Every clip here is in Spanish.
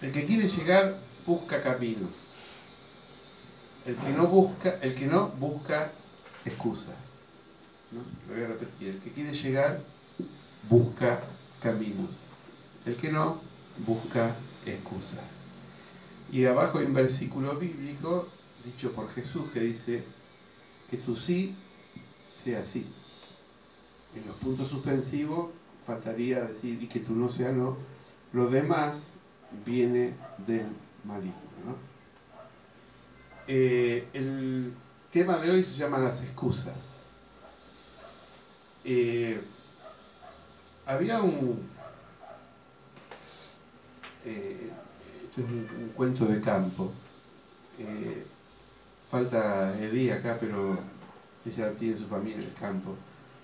El que quiere llegar busca caminos. El que no busca excusas. ¿No? Lo voy a repetir. El que quiere llegar busca caminos. El que no busca excusas. Y abajo hay un versículo bíblico dicho por Jesús que dice que tu sí sea sí. En los puntos suspensivos faltaría decir y que tu no sea no. Lo demás viene del maligno, ¿no? El tema de hoy se llama las excusas. Había este es un cuento de campo. Falta Edith acá, pero ella tiene su familia en el campo.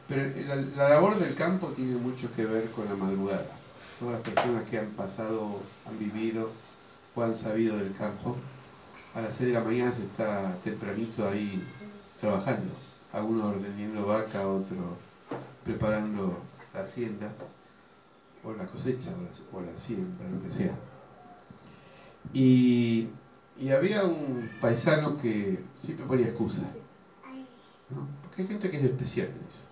Pero la labor del campo tiene mucho que ver con la madrugada. Todas las personas que han pasado, han vivido o han sabido del campo, a las 6 de la mañana se está tempranito ahí trabajando. Algunos ordeñando vaca, otros preparando la hacienda, o la cosecha, o la siembra, lo que sea. Y había un paisano que siempre ponía excusas, ¿no? Porque hay gente que es especial en eso.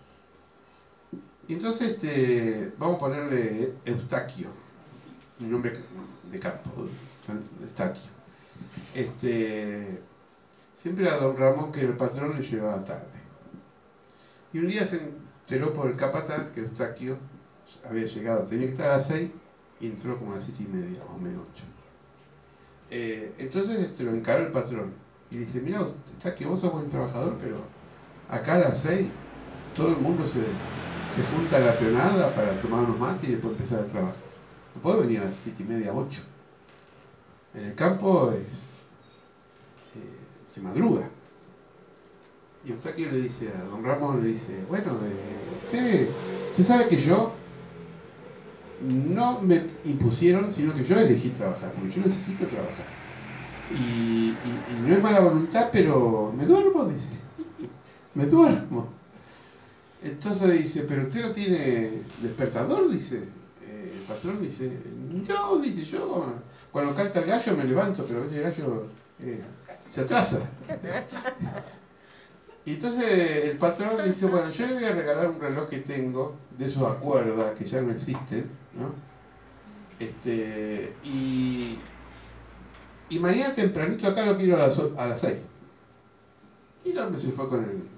Y entonces vamos a ponerle Eustaquio, un nombre de campo, Eustaquio. Siempre a don Ramón, que el patrón, le llevaba tarde. Y un día se enteró por el capataz que Eustaquio había llegado, tenía que estar a las 6 y entró como a las 7:30, más o menos 8. Entonces lo encaró el patrón y le dice: mira, Eustaquio, vos sos buen trabajador, pero acá a las 6 todo el mundo se junta a la peonada para tomar unos mates y después empezar a trabajar. No puedo venir a las 7:30, 8. En el campo se madruga. Y Eustaquio le dice a don Ramón, le dice: bueno, usted sabe que yo no me impusieron, sino que yo elegí trabajar, porque yo necesito trabajar. Y no es mala voluntad, pero me duermo, dice. Me duermo. Entonces dice: pero usted no tiene despertador, dice. El patrón dice: no, dice, yo cuando canta el gallo me levanto, pero a veces el gallo se atrasa. Y entonces el patrón le dice: bueno, yo le voy a regalar un reloj que tengo, de esos a cuerda, que ya no existen, ¿no? Y mañana tempranito acá lo quiero a las 6. Y el hombre se fue con el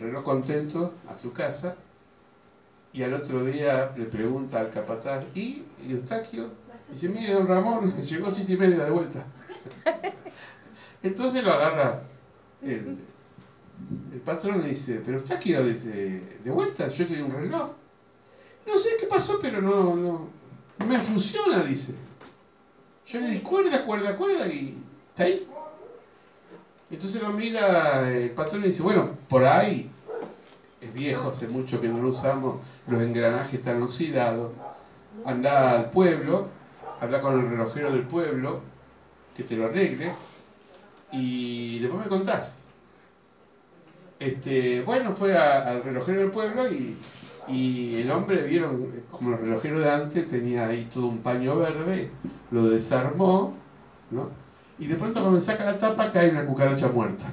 reloj contento a su casa, y al otro día le pregunta al capataz: ¿y Eustaquio? Dice: mire, don Ramón, llegó 7:30 de vuelta. Entonces lo agarra el patrón, le dice: pero Eustaquio, dice, de vuelta, yo te di un reloj. No sé qué pasó, pero no me funciona, dice. Yo le di cuerda, y está ahí. Entonces lo mira el patrón y dice: bueno, por ahí es viejo, hace mucho que no lo usamos, los engranajes están oxidados. Anda al pueblo, habla con el relojero del pueblo, que te lo arregle, y después me contás. Bueno, fue al relojero del pueblo y el hombre, vieron, como los relojeros de antes, tenía ahí todo un paño verde, lo desarmó, ¿no? Y de pronto, cuando saca la tapa, cae una cucaracha muerta.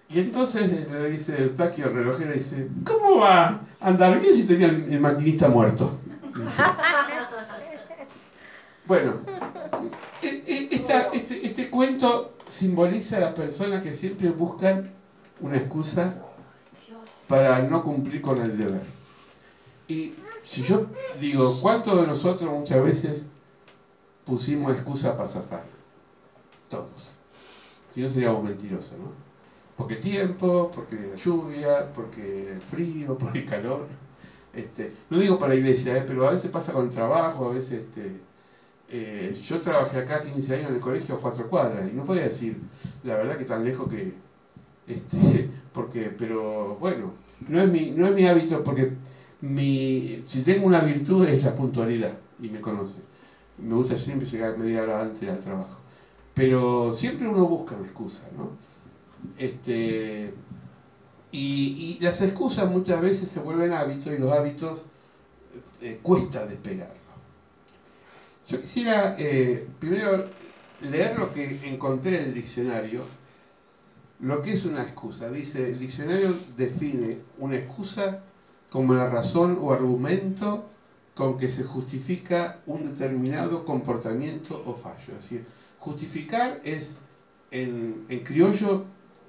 Y entonces le dice Eustaquio, el relojero, dice: ¿cómo va a andar bien si tenía el maquinista muerto? Dice. Bueno, este cuento simboliza a las personas que siempre buscan una excusa para no cumplir con el deber. Y si yo digo, ¿cuántos de nosotros muchas veces pusimos excusa para zafar? Todos. Si no, seríamos mentirosos, ¿no? Porque el tiempo, porque la lluvia, porque el frío, porque el calor. No digo para la iglesia, pero a veces pasa con el trabajo, a veces... yo trabajé acá 15 años en el colegio a 4 cuadras y no podía decir, la verdad, que tan lejos que... pero bueno, no es mi hábito, porque si tengo una virtud es la puntualidad, y me conoce. Me gusta siempre llegar media hora antes al trabajo. Pero siempre uno busca una excusa, ¿no? Y las excusas muchas veces se vuelven hábitos, y los hábitos cuesta despegarlo. Yo quisiera primero leer lo que encontré en el diccionario, lo que es una excusa. Dice, el diccionario define una excusa como la razón o argumento con que se justifica un determinado comportamiento o fallo. Es decir, justificar es, en criollo,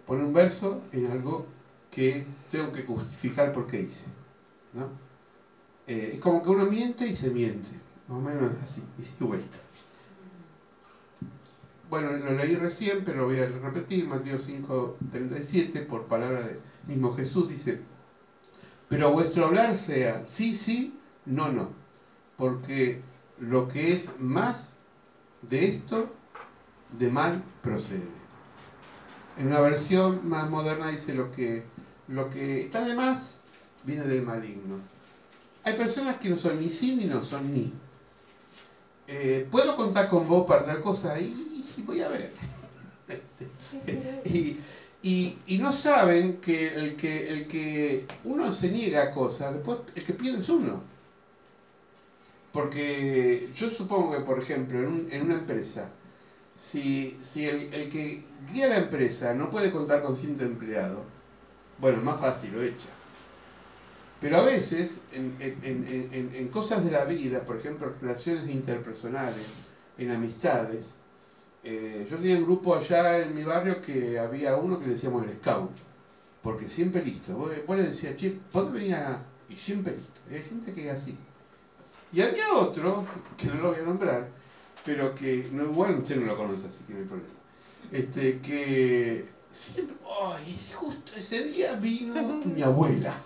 poner un verso en algo que tengo que justificar porque hice, ¿no? Es como que uno miente y se miente, más o menos así, y vuelta. Bueno, lo leí recién, pero lo voy a repetir. Mateo 5:37, por palabra del mismo Jesús, dice: pero vuestro hablar sea sí, sí, no, no, porque lo que es más de esto, de mal procede. En una versión más moderna dice lo que está de más viene del maligno. Hay personas que no son ni sí ni no, son ni. ¿Puedo contar con vos para tal cosa? Y voy a ver. y no saben que el que uno se niega a cosas, después el que pierde es uno. Porque yo supongo que, por ejemplo, en una empresa, si el que guía la empresa no puede contar con 100 empleados, bueno, es más fácil, lo echa. Pero a veces, en cosas de la vida, por ejemplo, relaciones interpersonales, en amistades, yo tenía un grupo allá en mi barrio que había uno que le decíamos el scout, porque siempre listo. Vos le decías, che, ¿dónde venía? Y siempre listo. Y hay gente que es así. Y había otro, que no lo voy a nombrar, pero que, no, igual usted no lo conoce, así que no hay problema. Que siempre, ¡ay! Justo ese día vino mi abuela.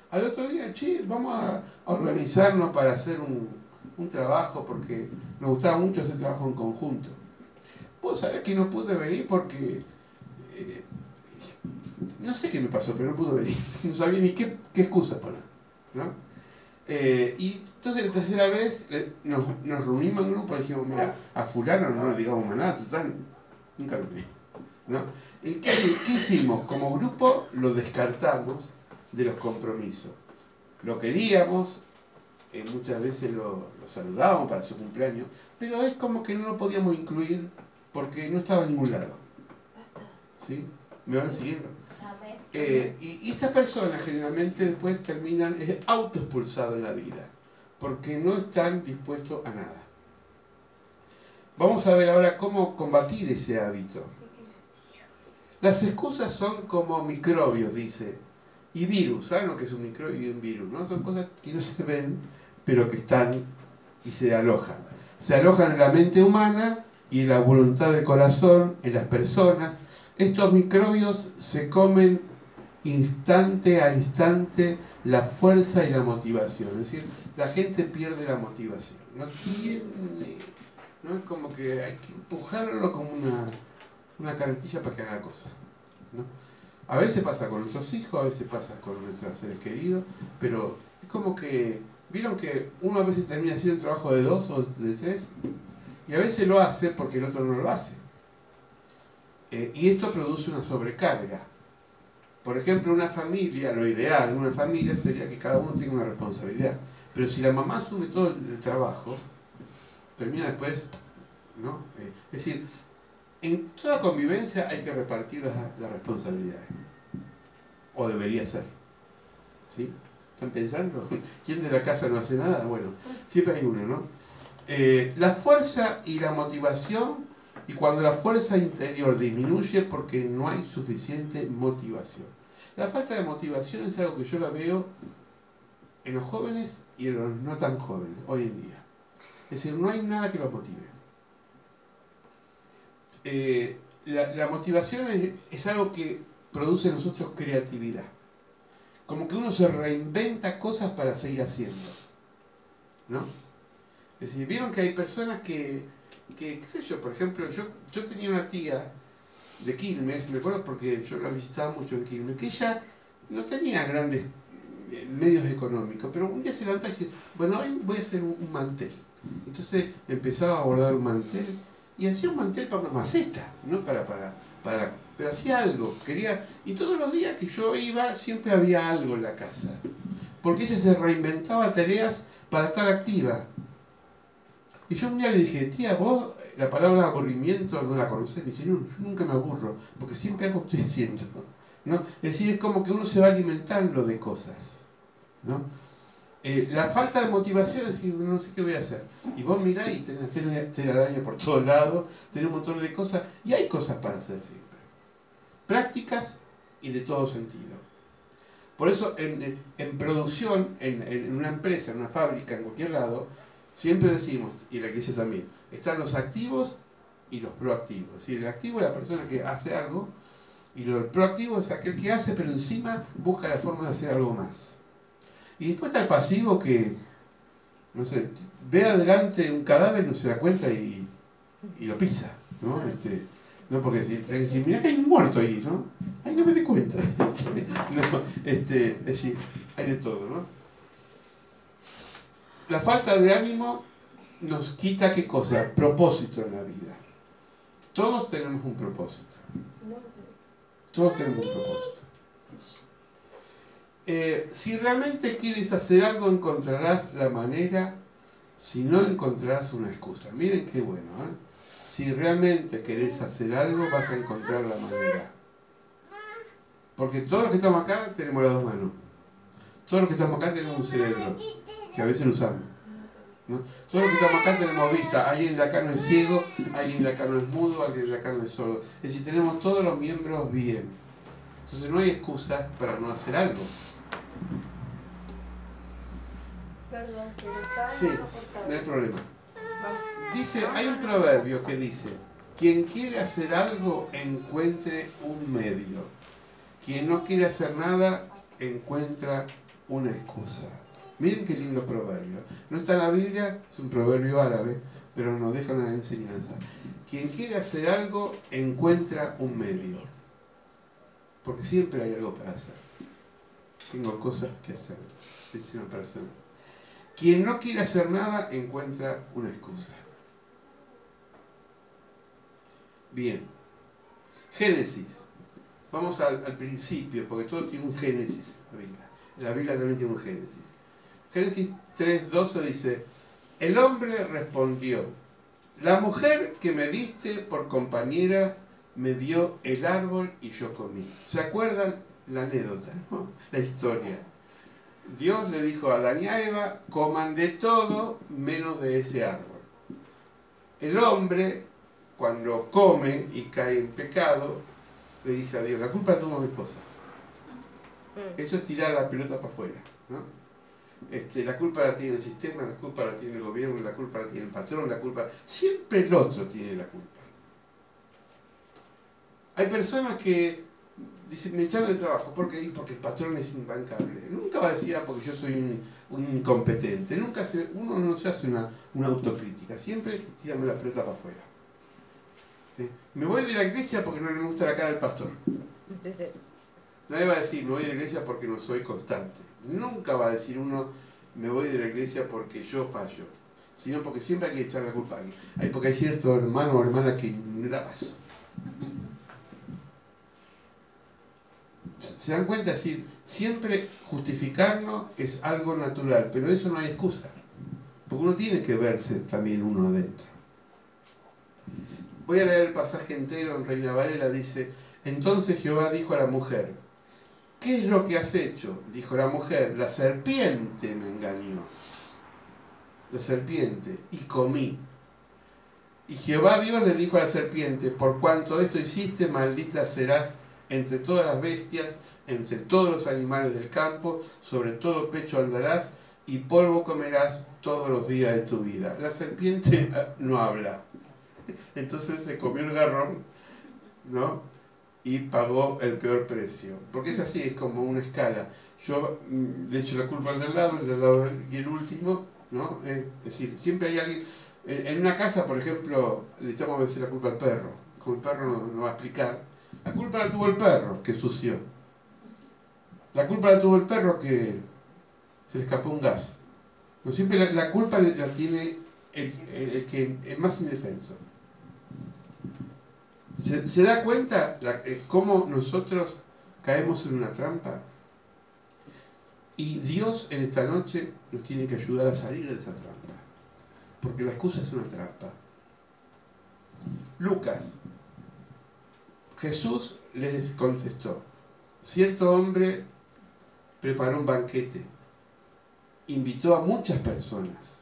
Al otro día, che, vamos a organizarnos para hacer un trabajo, porque nos gustaba mucho hacer trabajo en conjunto. Vos sabés que no pude venir porque no sé qué me pasó, pero no pude venir. No sabía ni qué excusa poner, ¿no? Y entonces la tercera vez nos reunimos en grupo y dijimos, mira, a fulano no le digamos más nada, total, nunca lo vi, ¿no? ¿Y qué hicimos? Como grupo lo descartamos de los compromisos. Lo queríamos, muchas veces lo saludábamos para su cumpleaños, pero es como que no lo podíamos incluir porque no estaba en ningún lado. ¿Sí? ¿Me van siguiendo? Y estas personas generalmente después terminan autoexpulsados en la vida, porque no están dispuestos a nada. Vamos a ver ahora cómo combatir ese hábito. Las excusas son como microbios, dice, y virus. ¿Saben lo que es un microbio y un virus? ¿No? Son cosas que no se ven, pero que están y se alojan. Se alojan en la mente humana y en la voluntad del corazón, en las personas. Estos microbios se comen instante a instante la fuerza y la motivación. Es decir, la gente pierde la motivación. No tiene, ¿no? Es como que hay que empujarlo como una carretilla para que haga cosas, ¿no? A veces pasa con nuestros hijos, a veces pasa con nuestros seres queridos, pero es como que, ¿vieron que uno a veces termina haciendo un trabajo de 2 o de 3? Y a veces lo hace porque el otro no lo hace. Y esto produce una sobrecarga. Por ejemplo, una familia, lo ideal en una familia sería que cada uno tenga una responsabilidad. Pero si la mamá asume todo el trabajo, termina después, ¿no? Es decir, en toda convivencia hay que repartir las responsabilidades. O debería ser. ¿Sí? ¿Están pensando? ¿Quién de la casa no hace nada? Bueno, siempre hay uno, ¿no? La fuerza y la motivación, y cuando la fuerza interior disminuye porque no hay suficiente motivación. La falta de motivación es algo que yo la veo en los jóvenes y en los no tan jóvenes, hoy en día. Es decir, no hay nada que los motive. La motivación es algo que produce en nosotros creatividad. Como que uno se reinventa cosas para seguir haciendo, ¿no? Es decir, vieron que hay personas que qué sé yo, por ejemplo, yo tenía una tía de Quilmes, me acuerdo porque yo la visitaba mucho en Quilmes, que ella no tenía grandes medios económicos, pero un día se levantaba y dice, bueno, hoy voy a hacer un mantel. Entonces empezaba a bordar un mantel y hacía un mantel para una maceta, no pero hacía algo, quería, y todos los días que yo iba siempre había algo en la casa. porque ella se reinventaba tareas para estar activa. Y yo un día le dije, tía, vos la palabra aburrimiento no la conocés. Me dice, no, yo nunca me aburro, porque siempre algo estoy haciendo, ¿no? Es decir, es como que uno se va alimentando de cosas, ¿no? La falta de motivación es decir, no sé qué voy a hacer. Y vos mirás y tenés telaraña por todos lados, tenés un montón de cosas, y hay cosas para hacer siempre. Prácticas y de todo sentido. Por eso en producción, en una empresa, en una fábrica, en cualquier lado, siempre decimos, y la iglesia también, están los activos y los proactivos. Es decir, el activo es la persona que hace algo, y el proactivo es aquel que hace, pero encima busca la forma de hacer algo más. Y después está el pasivo que, no sé, ve adelante un cadáver, no se da cuenta y lo pisa, ¿no? No, porque si mirá que hay un muerto ahí, ¿no? Ay, no me di cuenta. No, es decir, hay de todo, ¿no? La falta de ánimo nos quita, ¿qué cosa? Propósito en la vida. Todos tenemos un propósito. Todos tenemos un propósito. Si realmente quieres hacer algo, encontrarás la manera, si no encontrarás una excusa. Miren qué bueno, ¿eh? Si realmente querés hacer algo, vas a encontrar la manera. Porque todos los que estamos acá tenemos las dos manos. Todos los que estamos acá tenemos un cerebro, que a veces lo usamos, ¿no? Todos los que estamos acá tenemos vista. Alguien de acá no es ciego, alguien de acá no es mudo, alguien de acá no es sordo. Es decir, tenemos todos los miembros bien. Entonces no hay excusa para no hacer algo. Perdón, pero está sí, no hay problema. Dice, hay un proverbio que dice, quien quiere hacer algo encuentre un medio. Quien no quiere hacer nada encuentra una excusa. Miren qué lindo proverbio. No está en la Biblia, es un proverbio árabe, pero nos deja una enseñanza. Quien quiere hacer algo encuentra un medio. Porque siempre hay algo para hacer. Tengo cosas que hacer, dice una persona. Quien no quiere hacer nada encuentra una excusa. Bien. Génesis. Vamos al principio, porque todo tiene un Génesis en la Biblia. La Biblia también tiene un Génesis. Génesis 3:12 dice, el hombre respondió, la mujer que me diste por compañera me dio el árbol y yo comí. ¿Se acuerdan la anécdota, ¿no? La historia. Dios le dijo a Adán y a Eva, coman de todo menos de ese árbol. El hombre, cuando come y cae en pecado, le dice a Dios, la culpa la tuvo mi esposa. Eso es tirar la pelota para afuera, ¿no? La culpa la tiene el sistema, la culpa la tiene el gobierno, la culpa la tiene el patrón, la culpa... Siempre el otro tiene la culpa. Hay personas que dicen, me echaron de trabajo, ¿por qué? Porque el patrón es imbancable. Nunca va a decir, porque yo soy un incompetente. Uno no se hace una autocrítica. Siempre tírame la pelota para afuera. ¿Sí? Me voy de la iglesia porque no le gusta la cara del pastor. Nadie va a decir, me voy de la iglesia porque no soy constante. Nunca va a decir uno, me voy de la iglesia porque yo fallo. Sino porque siempre hay que echar la culpa a alguien. Porque hay cierto hermano o hermana que no la pasó. ¿Se dan cuenta? Es decir, siempre justificarnos es algo natural, pero eso no hay excusa. Porque uno tiene que verse también uno adentro. Voy a leer el pasaje entero en Reina Valera, dice, entonces Jehová dijo a la mujer, ¿qué es lo que has hecho? Dijo la mujer, la serpiente me engañó. La serpiente, y comí. Y Jehová Dios le dijo a la serpiente, por cuanto esto hiciste, maldita serás entre todas las bestias, entre todos los animales del campo, sobre todo pecho andarás, y polvo comerás todos los días de tu vida. La serpiente no habla. Entonces se comió el garrón, ¿no? Y pagó el peor precio. Porque es así, es como una escala. Yo le echo la culpa al de al lado y el último, ¿no? Es decir, siempre hay alguien... En una casa, por ejemplo, le echamos a veces la culpa al perro. Como el perro no va a explicar. La culpa la tuvo el perro, que sució. La culpa la tuvo el perro, que se le escapó un gas. No, siempre la culpa la tiene el que es más indefenso. ¿Se da cuenta cómo nosotros caemos en una trampa? Y Dios en esta noche nos tiene que ayudar a salir de esa trampa. Porque la excusa es una trampa. Lucas. Jesús les contestó. Cierto hombre preparó un banquete. Invitó a muchas personas.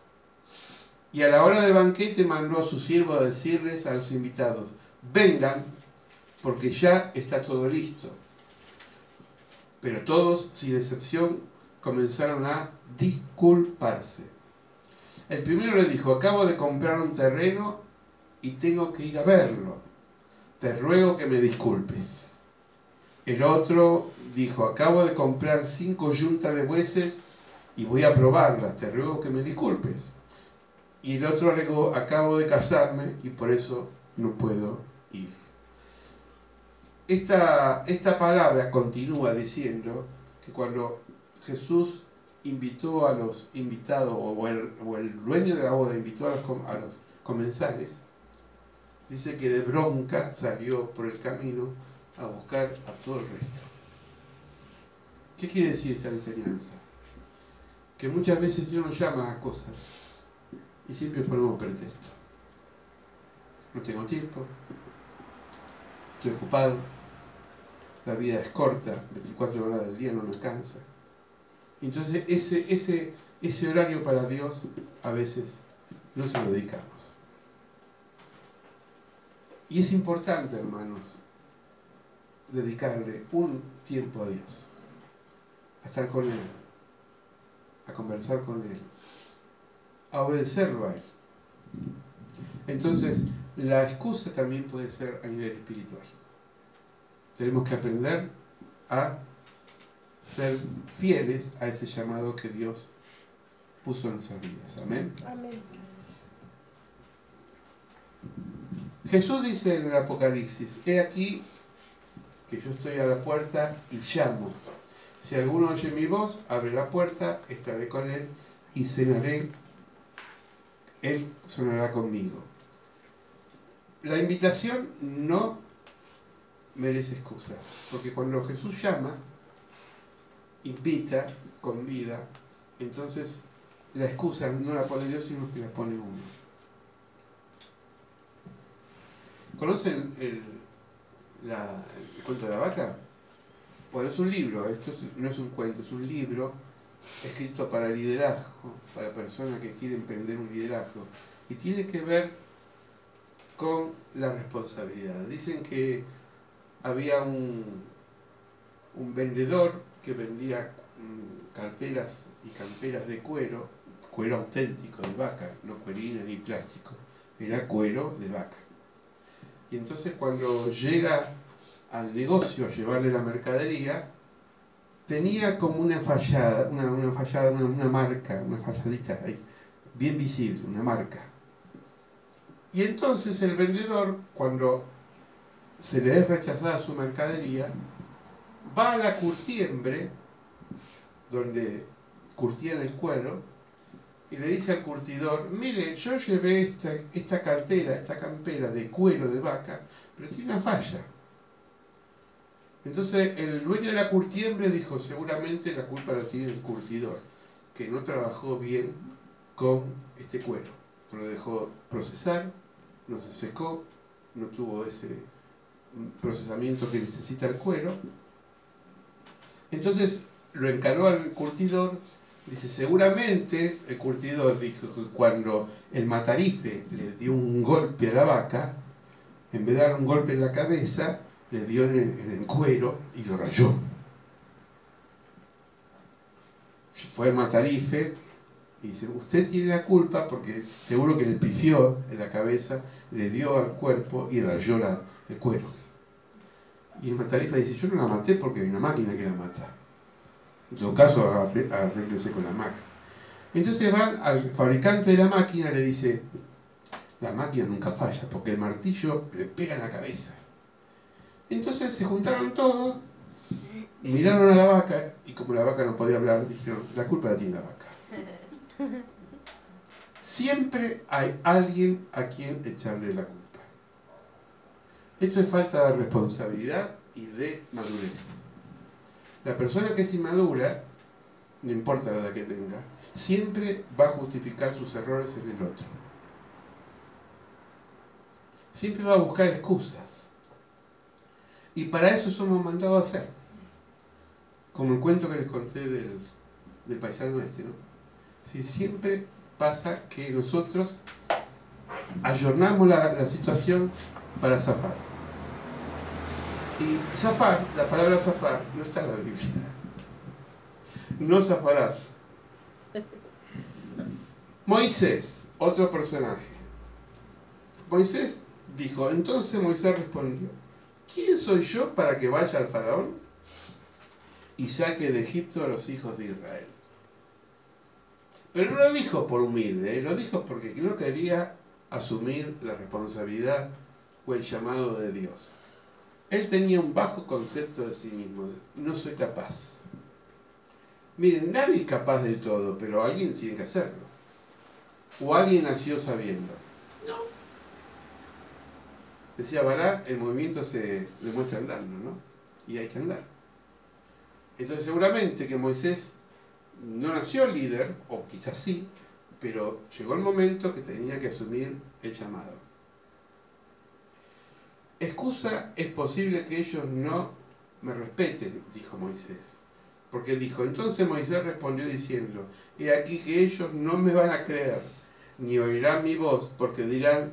Y a la hora del banquete mandó a su siervo a decirles a los invitados, vengan, porque ya está todo listo. Pero todos, sin excepción, comenzaron a disculparse. El primero le dijo, acabo de comprar un terreno y tengo que ir a verlo. Te ruego que me disculpes. El otro dijo, acabo de comprar 5 yuntas de bueyes y voy a probarlas. Te ruego que me disculpes. Y el otro alegó, acabo de casarme y por eso no puedo ir. Esta palabra continúa diciendo que cuando Jesús invitó a los invitados, o el dueño de la boda invitó a los comensales, dice que de bronca salió por el camino a buscar a todo el resto. ¿Qué quiere decir esta enseñanza? Que muchas veces Dios nos llama a cosas y siempre ponemos pretexto. No tengo tiempo, estoy ocupado, la vida es corta, 24 horas del día no me alcanza. Entonces ese horario para Dios a veces no se lo dedicamos. Y es importante, hermanos, dedicarle un tiempo a Dios, a estar con Él, a conversar con Él, a obedecerlo a Él. Entonces, la excusa también puede ser a nivel espiritual. Tenemos que aprender a ser fieles a ese llamado que Dios puso en nuestras vidas. Amén. Amén. Jesús dice en el Apocalipsis, he aquí que yo estoy a la puerta y llamo. Si alguno oye mi voz, abre la puerta, estaré con él y cenaré, él cenará conmigo. La invitación no merece excusa, porque cuando Jesús llama, invita, convida, entonces la excusa no la pone Dios, sino que la pone uno. ¿Conocen el cuento de la vaca? Bueno, es un libro, no es un cuento, es un libro escrito para el liderazgo, para personas que quieren emprender un liderazgo, y tiene que ver con la responsabilidad. Dicen que había un vendedor que vendía carteras y camperas de cuero auténtico de vaca, no cuerina ni plástico, era cuero de vaca. Y entonces cuando llega al negocio a llevarle la mercadería, tenía como una fallada, una marca, una falladita ahí, bien visible, una marca. Y entonces el vendedor, cuando se le es rechazada su mercadería, va a la curtiembre, donde curtían el cuero, y le dice al curtidor, mire, yo llevé esta cartera, esta campera de cuero de vaca, pero tiene una falla. Entonces el dueño de la curtiembre dijo, seguramente la culpa la tiene el curtidor, que no trabajó bien con este cuero. Lo dejó procesar, no se secó, no tuvo ese procesamiento que necesita el cuero. Entonces lo encaró al curtidor. Dice, seguramente el curtidor dijo que cuando el matarife le dio un golpe a la vaca, en vez de dar un golpe en la cabeza, le dio en el cuero y lo rayó. Fue el matarife y dice, usted tiene la culpa porque seguro que le pifió en la cabeza, le dio al cuerpo y rayó el cuero. Y el matarife dice, yo no la maté porque hay una máquina que la mata. En todo caso, arréglese con la máquina. Entonces van al fabricante de la máquina y le dice, la máquina nunca falla, porque el martillo le pega en la cabeza. Entonces se juntaron todos, miraron a la vaca, y como la vaca no podía hablar, dijeron, la culpa la tiene la vaca. Siempre hay alguien a quien echarle la culpa. Esto es falta de responsabilidad y de madurez. La persona que es inmadura no importa la edad que tenga, siempre va a justificar sus errores en el otro. Siempre va a buscar excusas. Y para eso somos mandados a hacer. Como el cuento que les conté del paisano este, ¿no? Si siempre pasa que nosotros ayornamos la situación para zafar. Y zafar, la palabra zafar, no está en la Biblia. No zafarás. Moisés, otro personaje. Moisés dijo, entonces Moisés respondió, ¿quién soy yo para que vaya al faraón y saque de Egipto a los hijos de Israel? Pero no lo dijo por humilde, lo dijo porque no quería asumir la responsabilidad o el llamado de Dios. Él tenía un bajo concepto de sí mismo, no soy capaz. Miren, nadie es capaz del todo, pero alguien tiene que hacerlo. O alguien nació sabiendo. No. Decía Barak, el movimiento se demuestra andando, ¿no? Y hay que andar. Entonces seguramente que Moisés no nació líder, o quizás sí, pero llegó el momento que tenía que asumir el llamado. Excusa, es posible que ellos no me respeten, dijo Moisés. Porque dijo, entonces Moisés respondió diciendo, he aquí que ellos no me van a creer, ni oirán mi voz, porque dirán,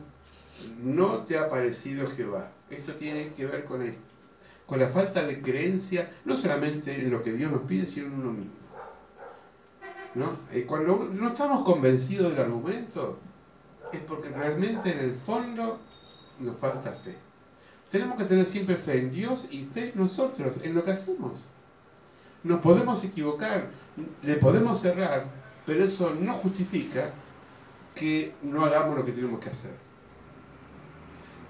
no te ha parecido Jehová. Esto tiene que ver con la falta de creencia, no solamente en lo que Dios nos pide, sino en uno mismo. ¿No? Cuando no estamos convencidos del argumento, es porque realmente en el fondo nos falta fe. Tenemos que tener siempre fe en Dios y fe en nosotros, en lo que hacemos. Nos podemos equivocar, le podemos errar, pero eso no justifica que no hagamos lo que tenemos que hacer.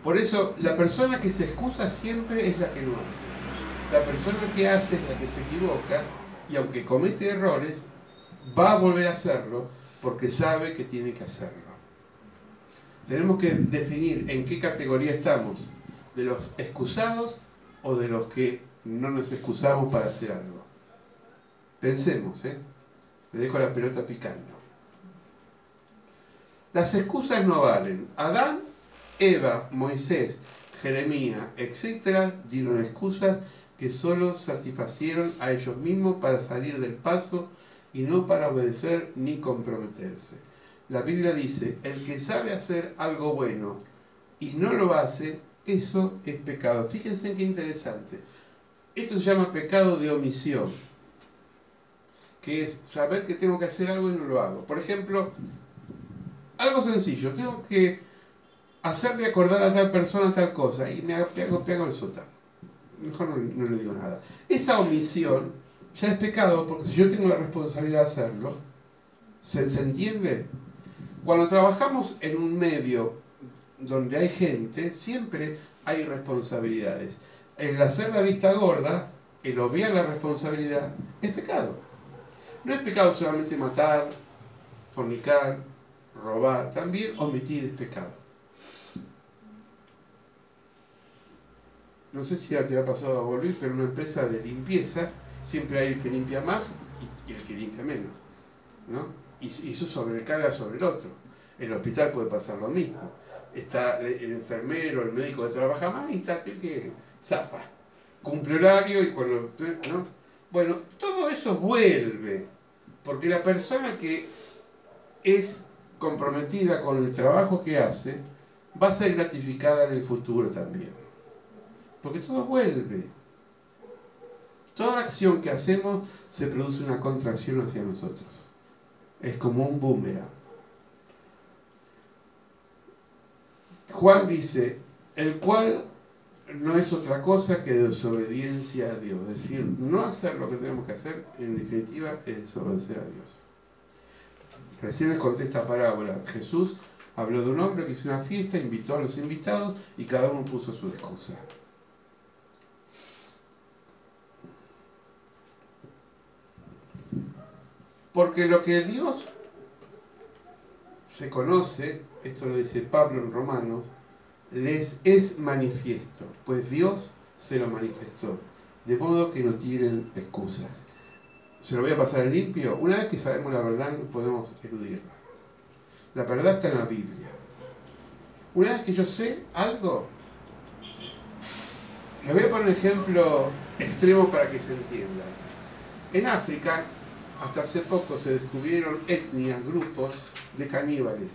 Por eso, la persona que se excusa siempre es la que no hace. La persona que hace es la que se equivoca y aunque comete errores, va a volver a hacerlo porque sabe que tiene que hacerlo. Tenemos que definir en qué categoría estamos, de los excusados o de los que no nos excusamos para hacer algo. Pensemos, ¿eh? Le dejo la pelota picando. Las excusas no valen. Adán, Eva, Moisés, Jeremías, etc. dieron excusas que solo satisfacieron a ellos mismos para salir del paso y no para obedecer ni comprometerse. La Biblia dice, el que sabe hacer algo bueno y no lo hace, eso es pecado. Fíjense qué interesante. Esto se llama pecado de omisión, que es saber que tengo que hacer algo y no lo hago. Por ejemplo, algo sencillo, tengo que hacerle acordar a tal persona tal cosa y me hago el sotano. Mejor no le digo nada. Esa omisión ya es pecado porque si yo tengo la responsabilidad de hacerlo, ¿se entiende? Cuando trabajamos en un medio donde hay gente, siempre hay responsabilidades. El hacer la vista gorda, el obviar la responsabilidad, es pecado. No es pecado solamente matar, fornicar, robar, también omitir es pecado. No sé si ya te ha pasado a volver, pero en una empresa de limpieza siempre hay el que limpia más y el que limpia menos, ¿no? Y eso sobrecarga sobre el otro. En el hospital puede pasar lo mismo. Está el enfermero, el médico que trabaja más y está aquel que zafa. Cumple horario y cuando... ¿no? Bueno, todo eso vuelve. Porque la persona que es comprometida con el trabajo que hace va a ser gratificada en el futuro también. Porque todo vuelve. Toda acción que hacemos se produce una contracción hacia nosotros. Es como un boomerang. Juan dice, el cual no es otra cosa que desobediencia a Dios. Es decir, no hacer lo que tenemos que hacer, en definitiva, es desobedecer a Dios. Recién les conté esta parábola. Jesús habló de un hombre que hizo una fiesta, invitó a los invitados y cada uno puso su excusa. Porque lo que Dios se conoce, esto lo dice Pablo en Romanos, les es manifiesto, pues Dios se lo manifestó, de modo que no tienen excusas. se lo voy a pasar en limpio. Una vez que sabemos la verdad, no podemos eludirla. La verdad está en la Biblia. Una vez que yo sé algo, les voy a poner un ejemplo extremo para que se entienda. En África, hasta hace poco se descubrieron etnias, grupos de caníbales.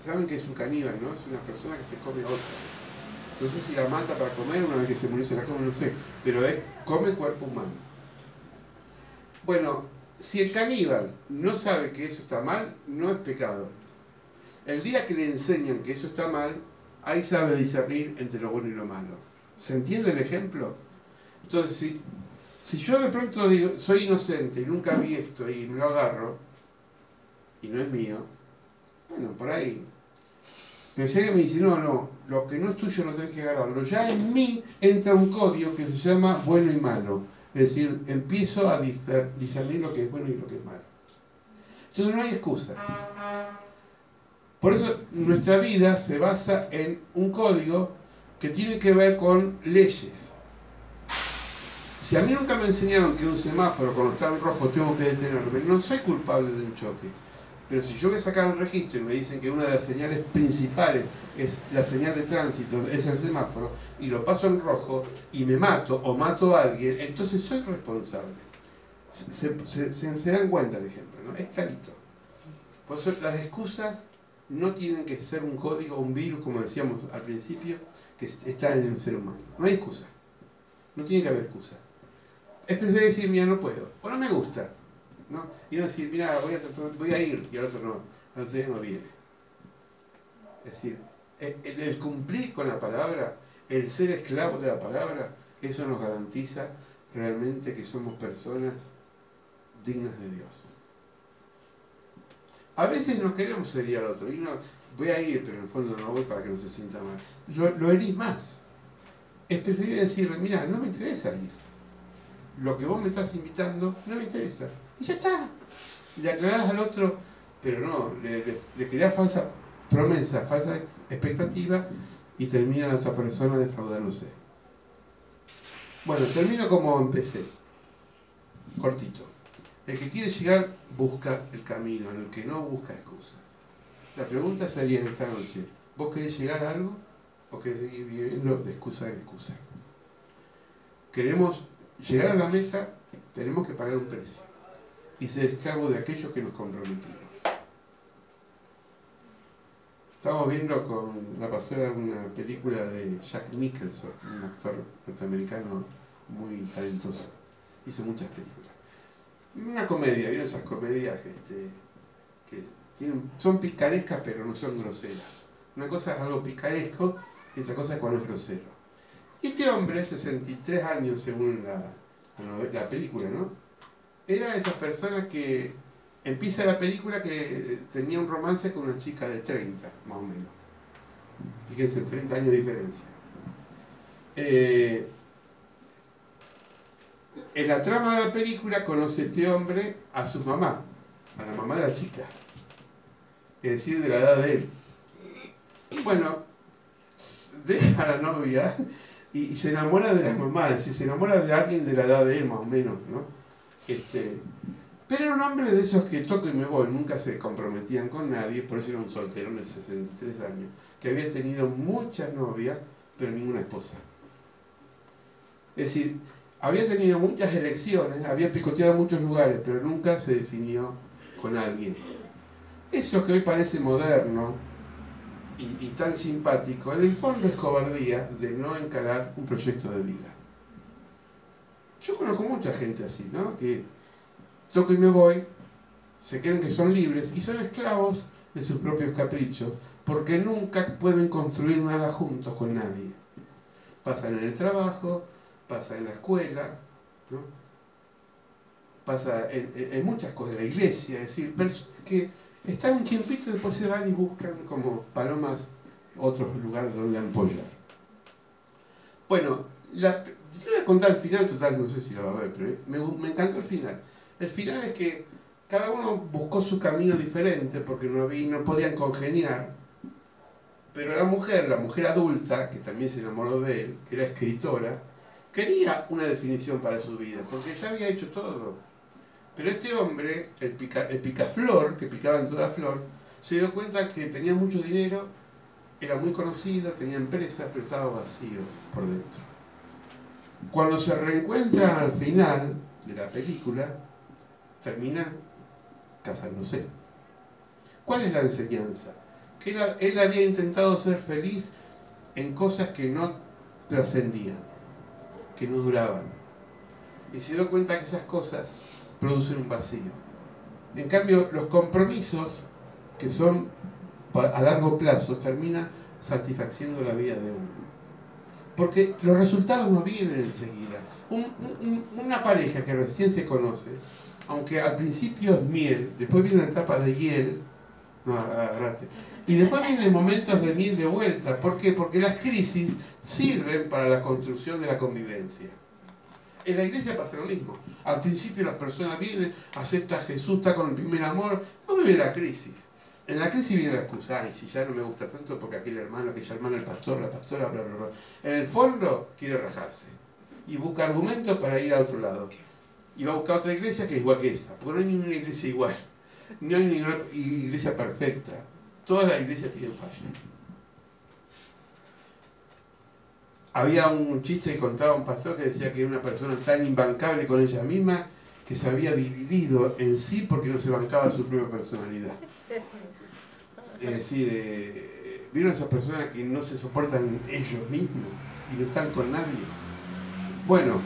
Saben que es un caníbal, ¿no? Es una persona que se come a otra. No sé si la mata para comer, una vez que se murió se la come, no sé. Pero come cuerpo humano. Bueno, si el caníbal no sabe que eso está mal, no es pecado. El día que le enseñan que eso está mal, ahí sabe discernir entre lo bueno y lo malo. ¿Se entiende el ejemplo? Entonces, si yo de pronto digo, soy inocente y nunca vi esto y me lo agarro, y no es mío, bueno, por ahí. Pero si alguien me dice, no, lo que no es tuyo no tenés que agarrarlo, ya en mí entra un código que se llama bueno y malo. Es decir, empiezo a discernir lo que es bueno y lo que es malo. Entonces no hay excusa. Por eso nuestra vida se basa en un código que tiene que ver con leyes. Si a mí nunca me enseñaron que un semáforo cuando está en rojo tengo que detenerme, no soy culpable de un choque. Pero si yo voy a sacar un registro y me dicen que una de las señales principales es la señal de tránsito, es el semáforo, y lo paso en rojo y me mato o mato a alguien, entonces soy responsable. Se dan cuenta el ejemplo, ¿no? Es clarito. Por eso las excusas no tienen que ser un código o un virus, como decíamos al principio, que está en el ser humano. No hay excusa. No tiene que haber excusa. Es preferible decir, mira, no puedo, o no me gusta, ¿no? Y no decir, mira, voy a ir, y al otro no, al otro día no viene. Es decir, el cumplir con la palabra, el ser esclavo de la palabra, eso nos garantiza realmente que somos personas dignas de Dios. A veces no queremos herir al otro, y no, voy a ir, pero en el fondo no voy para que no se sienta mal. Lo herís más. Es preferible decirle, mira, no me interesa ir. Lo que vos me estás invitando no me interesa. Y ya está. Le aclarás al otro, pero no, le creás falsa promesa, falsa expectativa y termina la otra persona defraudándose. Bueno, termino como empecé. Cortito. El que quiere llegar busca el camino, el que no busca excusas. La pregunta sería en esta noche, ¿vos querés llegar a algo o querés seguir viviendo de excusa en excusa? Queremos llegar a la meta, tenemos que pagar un precio y ser esclavos de aquellos que nos comprometimos. Estamos viendo con la pastora una película de Jack Nicholson, un actor norteamericano muy talentoso. Hizo muchas películas. Una comedia, ¿vieron esas comedias que son picarescas pero no son groseras? Una cosa es algo picaresco y otra cosa es cuando es grosero. Y este hombre, 63 años según la película, ¿no? Era de esas personas que empieza la película que tenía un romance con una chica de 30, más o menos. Fíjense, 30 años de diferencia. En la trama de la película conoce este hombre a su mamá, a la mamá de la chica, es decir, de la edad de él. Bueno, deja a la novia y se enamora de la mamá, es decir, se enamora de alguien de la edad de él, más o menos, ¿no? Pero era un hombre de esos que toco y me voy, nunca se comprometían con nadie, por eso era un solterón de 63 años, que había tenido muchas novias, pero ninguna esposa. Es decir, había tenido muchas elecciones, había picoteado en muchos lugares, pero nunca se definió con alguien. Eso que hoy parece moderno y tan simpático, en el fondo es cobardía de no encarar un proyecto de vida. Yo conozco mucha gente así, ¿no? Que toco y me voy, se creen que son libres y son esclavos de sus propios caprichos, porque nunca pueden construir nada juntos con nadie. Pasan en el trabajo, pasa en la escuela, ¿no? Pasa en muchas cosas, en la iglesia, es decir, personas que están un tiempito y después se van y buscan como palomas otros lugares donde ampollar. Bueno, yo voy a contar el final, total, no sé si lo va a ver, pero me encanta el final. El final es que cada uno buscó su camino diferente porque no podían congeniar, pero la mujer adulta, que también se enamoró de él, que era escritora, quería una definición para su vida, porque ya había hecho todo. Pero este hombre, el picaflor, que picaba en toda flor, se dio cuenta que tenía mucho dinero, era muy conocido, tenía empresa, pero estaba vacío por dentro. Cuando se reencuentran al final de la película, terminan casándose. ¿Cuál es la enseñanza? Que él había intentado ser feliz en cosas que no trascendían, que no duraban. Y se dio cuenta que esas cosas producen un vacío. En cambio, los compromisos, que son a largo plazo, terminan satisfaciendo la vida de uno. Porque los resultados no vienen enseguida. Una pareja que recién se conoce, aunque al principio es miel, después viene una etapa de hiel, no, agarrate. Y después vienen momentos de miel de vuelta. ¿Por qué? Porque las crisis sirven para la construcción de la convivencia. En la iglesia pasa lo mismo. Al principio las personas vienen, acepta a Jesús, está con el primer amor, no viene la crisis. En la crisis viene la excusa, ay, si ya no me gusta tanto porque aquel hermano, aquella hermana, el pastor, la pastora, bla, bla, bla. En el fondo quiere rajarse y busca argumentos para ir a otro lado. Y va a buscar otra iglesia que es igual que esta, porque no hay ninguna iglesia igual. No hay ninguna iglesia perfecta. Todas las iglesias tienen fallas. Había un chiste que contaba un pastor que decía que era una persona tan imbancable con ella misma que se había dividido en sí porque no se bancaba su propia personalidad. Es decir, ¿vieron esas personas que no se soportan ellos mismos y no están con nadie? Bueno,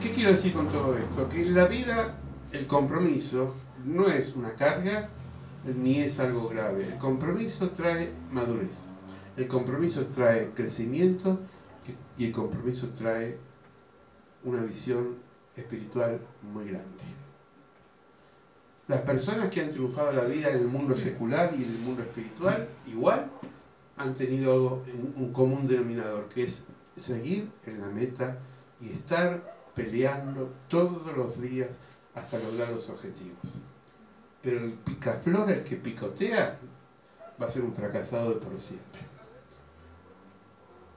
¿qué quiero decir con todo esto? Que en la vida el compromiso no es una carga ni es algo grave. El compromiso trae madurez. El compromiso trae crecimiento y el compromiso trae una visión espiritual muy grande. Las personas que han triunfado la vida en el mundo secular y en el mundo espiritual, igual, han tenido algo, un común denominador, que es seguir en la meta y estar peleando todos los días hasta lograr los objetivos. Pero el picaflor, el que picotea, va a ser un fracasado de por siempre.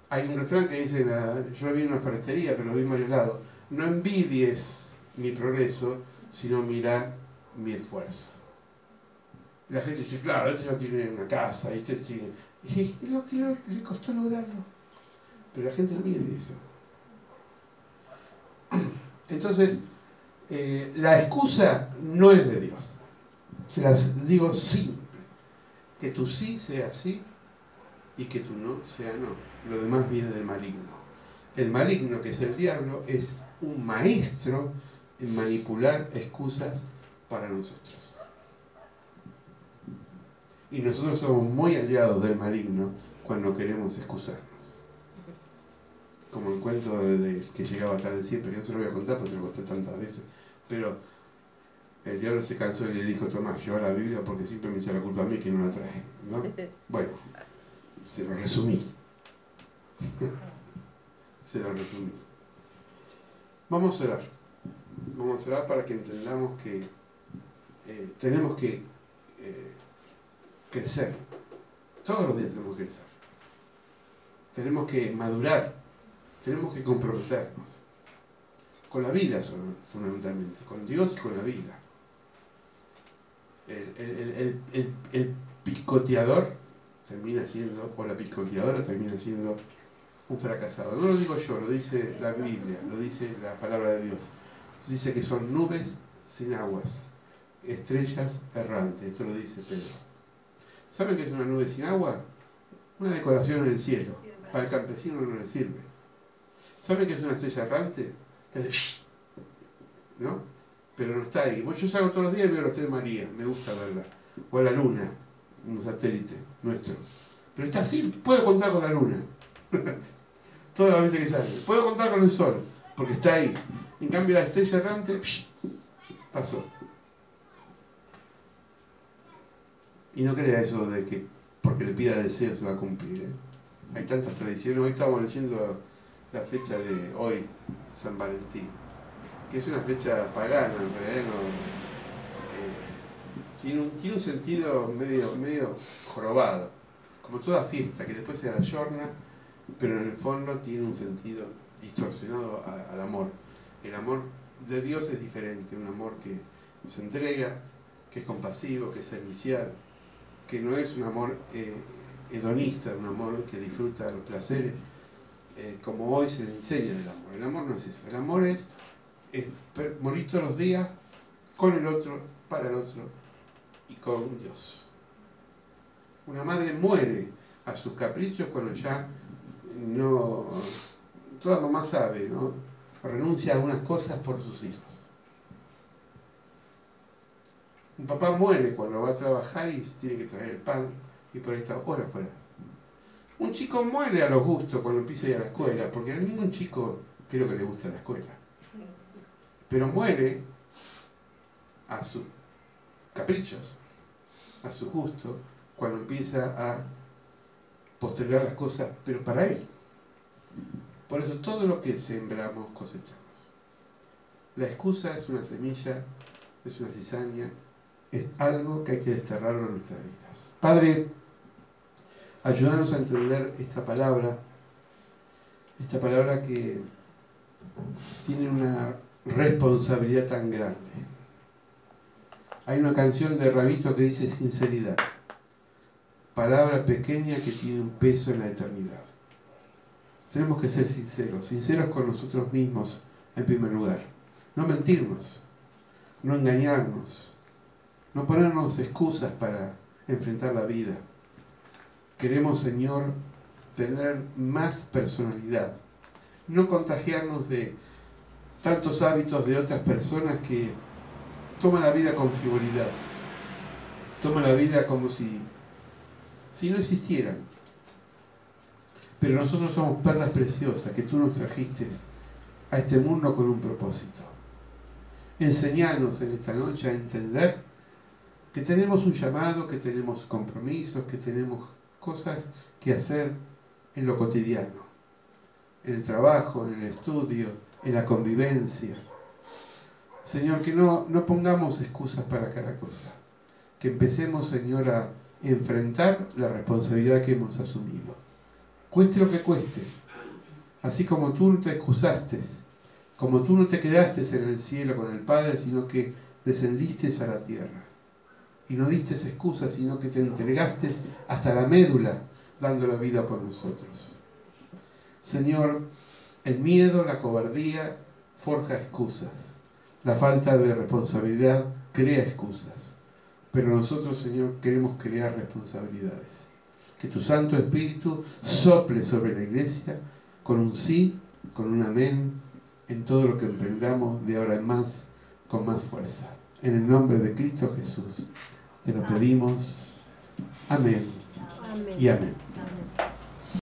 Hay un refrán que dice, yo lo vi en una ferretería, pero lo vi en varios lados, no envidies mi progreso, sino mira mi esfuerzo. La gente dice, claro, este ya tiene una casa, y este tiene... Y lo que le costó lograrlo. Pero la gente no mide eso. Entonces, la excusa no es de Dios. Se las digo simple. Que tu sí sea sí y que tu no sea no. Lo demás viene del maligno. El maligno, que es el diablo, es un maestro en manipular excusas para nosotros. Y nosotros somos muy aliados del maligno cuando queremos excusarnos. Como el cuento del que llegaba tarde siempre, que no se lo voy a contar porque se lo conté tantas veces. Pero el diablo se cansó y le dijo, Tomás, lleva la Biblia porque siempre me echa la culpa a mí que no la trae, ¿no? Bueno, se lo resumí. Se lo resumí. Vamos a orar. Vamos a orar para que entendamos que tenemos que crecer. Todos los días tenemos que crecer. Tenemos que madurar. Tenemos que comprometernos. Con la vida, fundamentalmente. Con Dios y con la vida. El picoteador termina siendo, o la picoteadora termina siendo un fracasado. No lo digo yo, lo dice la Biblia, lo dice la palabra de Dios. Dice que son nubes sin aguas, estrellas errantes. Esto lo dice Pedro. ¿Saben qué es una nube sin agua? Una decoración en el cielo. Para el campesino no le sirve. ¿Saben qué es una estrella errante? ¿No? Pero no está ahí. Yo salgo todos los días y veo la estrella María, me gusta verla. O la luna, un satélite nuestro. Pero está así, puedo contar con la luna. Todas las veces que sale. Puedo contar con el sol, porque está ahí. En cambio la estrella errante, pasó. Y no crea eso de que porque le pida deseo se va a cumplir. Hay tantas tradiciones. Hoy estamos leyendo la fecha de hoy, San Valentín, que es una fecha pagana, en realidad tiene un sentido medio jorobado, como toda fiesta, que después se ayorna, pero en el fondo tiene un sentido distorsionado al amor. El amor de Dios es diferente, un amor que se entrega, que es compasivo, que es servicial, que no es un amor hedonista, un amor que disfruta los placeres, como hoy se le enseña del amor. El amor no es eso, el amor es morir todos los días con el otro, para el otro y con Dios. Una madre muere a sus caprichos cuando ya no... Toda mamá sabe, ¿no? Renuncia a algunas cosas por sus hijos. Un papá muere cuando va a trabajar y tiene que traer el pan y por ahí está horas fuera. Un chico muere a los gustos cuando empieza a ir a la escuela, porque a ningún chico creo que le gusta la escuela. Pero muere a sus caprichos, a su gusto, cuando empieza a postergar las cosas, pero para él. Por eso todo lo que sembramos cosechamos. La excusa es una semilla, es una cizaña, es algo que hay que desterrarlo en nuestras vidas. Padre, ayúdanos a entender esta palabra que tiene una responsabilidad tan grande. Hay una canción de Rabito que dice sinceridad, palabra pequeña que tiene un peso en la eternidad. Tenemos que ser sinceros con nosotros mismos en primer lugar. No mentirnos, no engañarnos, no ponernos excusas para enfrentar la vida. Queremos, Señor, tener más personalidad, no contagiarnos de tantos hábitos de otras personas que toman la vida con frivolidad, toman la vida como si no existieran. Pero nosotros somos perlas preciosas que tú nos trajiste a este mundo con un propósito. Enseñanos en esta noche a entender que tenemos un llamado, que tenemos compromisos, que tenemos cosas que hacer en lo cotidiano, en el trabajo, en el estudio, en la convivencia. Señor, que no pongamos excusas para cada cosa, que empecemos, Señor, a enfrentar la responsabilidad que hemos asumido. Cueste lo que cueste, así como tú no te excusaste, como tú no te quedaste en el cielo con el Padre, sino que descendiste a la tierra. Y no diste excusas, sino que te entregaste hasta la médula, dando la vida por nosotros. Señor, el miedo, la cobardía, forja excusas. La falta de responsabilidad crea excusas. Pero nosotros, Señor, queremos crear responsabilidades. Que tu Santo Espíritu sople sobre la iglesia con un sí, con un amén, en todo lo que emprendamos de ahora en más, con más fuerza. En el nombre de Cristo Jesús, te lo pedimos. Amén. Amén. Y amén.